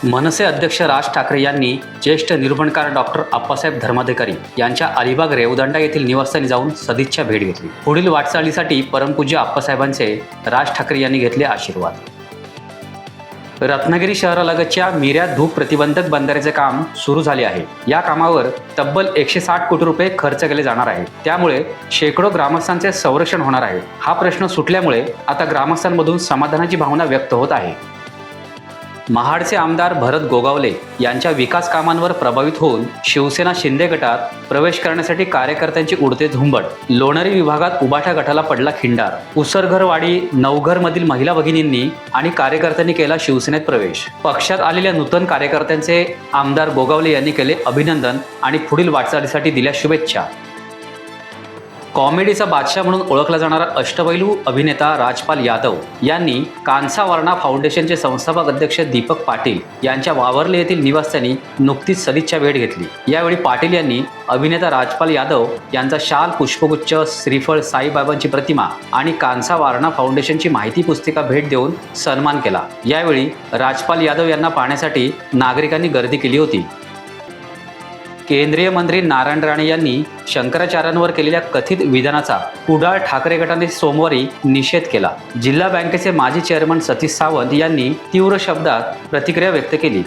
मनसे अध्यक्ष राज ठाकरे यांनी ज्येष्ठ निर्माणकार डॉक्टर आप्पासाहेब धर्माधिकारी यांच्या अलिबाग रेवदंडा येथील निवासस्थानी जाऊन सदिच्छा भेट घेतली। पुढील वाटचालीसाठी परमपूज्य आप्पासाहेबांचे राज ठाकरे यांनी घेतले आशीर्वाद। रत्नागिरी शहरालगतच्या मिऱ्या धूप प्रतिबंधक बंधाऱ्याचे काम सुरू झाले आहे। या कामावर तब्बल 160 कोटी रुपये खर्च केले जाणार आहे। त्यामुळे शेकडो ग्रामस्थांचे संरक्षण होणार आहे। हा प्रश्न सुटल्यामुळे आता ग्रामस्थांमधून समाधानाची भावना व्यक्त होत आहे। महाडचे आमदार भरत गोगावले यांच्या विकास कामांवर प्रभावित होऊन शिवसेना शिंदे गटात प्रवेश करण्यासाठी कार्यकर्त्यांची उडते झुंबड। लोणारी विभागात उबाठा गटाला पडला खिंडार। उसरघरवाडी नवघरमधील महिला भगिनींनी आणि कार्यकर्त्यांनी केला शिवसेनेत प्रवेश। पक्षात आलेल्या नूतन कार्यकर्त्यांचे आमदार गोगावले यांनी केले अभिनंदन आणि पुढील वाटचालीसाठी दिल्या शुभेच्छा। कॉमेडीचा बादशाह म्हणून ओळखला जाणारा अष्टपैलू अभिनेता राजपाल यादव यांनी कांसा वारणा फाउंडेशनचे संस्थापक अध्यक्ष दीपक पाटील यांच्या वावर्ले येथील निवासस्थानी नुकतीच सदिच्छा भेट घेतली। यावेळी पाटील यांनी अभिनेता राजपाल यादव यांचा शाल, पुष्पगुच्छ, श्रीफळ, साईबाबांची प्रतिमा आणि कांसा वारणा फाउंडेशनची माहिती पुस्तिका भेट देऊन सन्मान केला। यावेळी राजपाल यादव यांना पाहण्यासाठी नागरिकांनी गर्दी केली होती। केंद्रीय मंत्री नारायण राणे यांनी शंकराचार्यांवर केलेल्या कथित विधानाचा कुडाळ ठाकरे गटाने सोमवारी निषेध केला। जिल्हा बँकेचे माजी चेअरमन सतीश सावंत यांनी तीव्र शब्दात प्रतिक्रिया व्यक्त केली।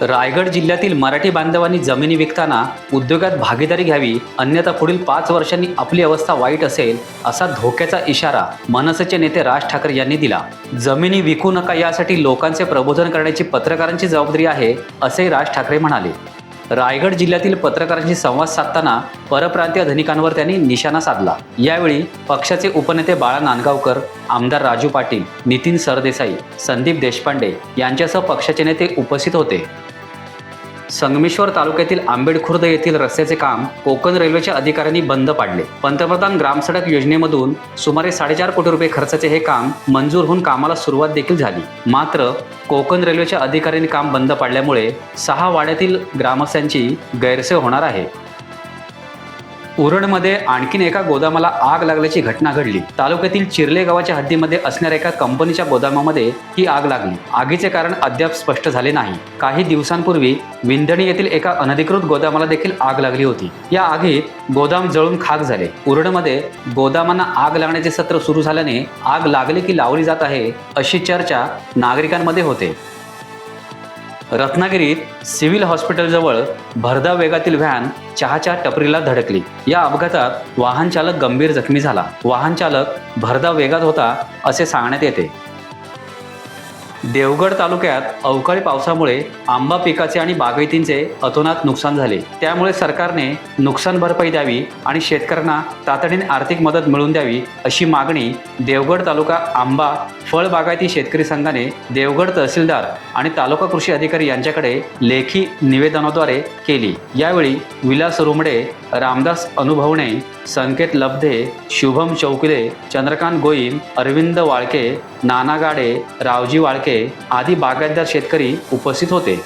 रायगड जिल्ह्यातील मराठी बांधवांनी जमिनी विकताना उद्योगात भागीदारी घ्यावी, अन्यथा पुढील 5 वर्षांनी आपली अवस्था वाईट असेल, असा धोक्याचा इशारा मनसेचे नेते राज ठाकरे यांनी दिला। जमिनी विकू नका यासाठी लोकांचे प्रबोधन करण्याची पत्रकारांची जबाबदारी आहे, असे राज ठाकरे म्हणाले। रायगड जिल्ह्यातील पत्रकारांशी संवाद साधताना परप्रांतीय धनिकांवर त्यांनी निशाणा साधला। यावेळी पक्षाचे उपनेते बाळा नांदगावकर, आमदार राजू पाटील, नितीन सरदेसाई, संदीप देशपांडे यांच्यासह पक्षाचे नेते उपस्थित होते। संगमेश्वर तालुक्यातील आंबेडखुर्द येथील रस्त्याचे काम कोकण रेल्वेच्या अधिकाऱ्यांनी बंद पाडले। पंतप्रधान ग्रामसडक योजनेमधून सुमारे 4.5 कोटी रुपये खर्चाचे हे काम मंजूर होऊन कामाला सुरुवात देखील झाली। मात्र कोकण रेल्वेच्या अधिकाऱ्यांनी काम बंद पाडल्यामुळे 6 वाड्यातील ग्रामस्थांची गैरसोय होणार आहे। उरणमध्ये आणखीन एका गोदामाला आग लागल्याची घटना घडली। तालुक्यातील चिर्ले गावाच्या हद्दीमध्ये असणाऱ्या एका कंपनीच्या गोदामामध्ये ही आग लागली। आगीचे कारण अद्याप स्पष्ट झाले नाही। काही दिवसांपूर्वी विंधणी येथील एका अनधिकृत गोदामाला देखील आग लागली होती। या आगीत गोदाम जळून खाक झाले। उरणमध्ये गोदामांना आग लागण्याचे सत्र सुरू झाल्याने आग लागली की लावली जात आहे, अशी चर्चा नागरिकांमध्ये होते। रत्नागिरीत सिव्हिल हॉस्पिटलजवळ भरधाव वेगातील व्हॅन चहाच्या टपरीला धडकली। या अपघातात वाहन चालक गंभीर जखमी झाला। वाहन चालक भरधाव वेगात होता असे सांगण्यात येते। देवगड तालुक्यात अवकाळी पावसामुळे आंबा पिकाचे आणि बागायतींचे अतोनात नुकसान झाले। त्यामुळे सरकारने नुकसान भरपाई द्यावी आणि शेतकऱ्यांना तातडीने आर्थिक मदत मिळवून द्यावी, अशी मागणी देवगड तालुका आंबा फळ बागायती शेतकरी संघाने देवगड तहसीलदार आणि तालुका कृषी अधिकारी यांच्याकडे लेखी निवेदनाद्वारे केली। यावेळी विलास रुमडे, रामदास अनुभवणे, संकेत लब्धे, शुभम चौकिले, चंद्रकांत गोईम, अरविंद वाळके, नाना गाडे, रावजी वाळके आदी बागायतदार शेतकरी उपस्थित होते।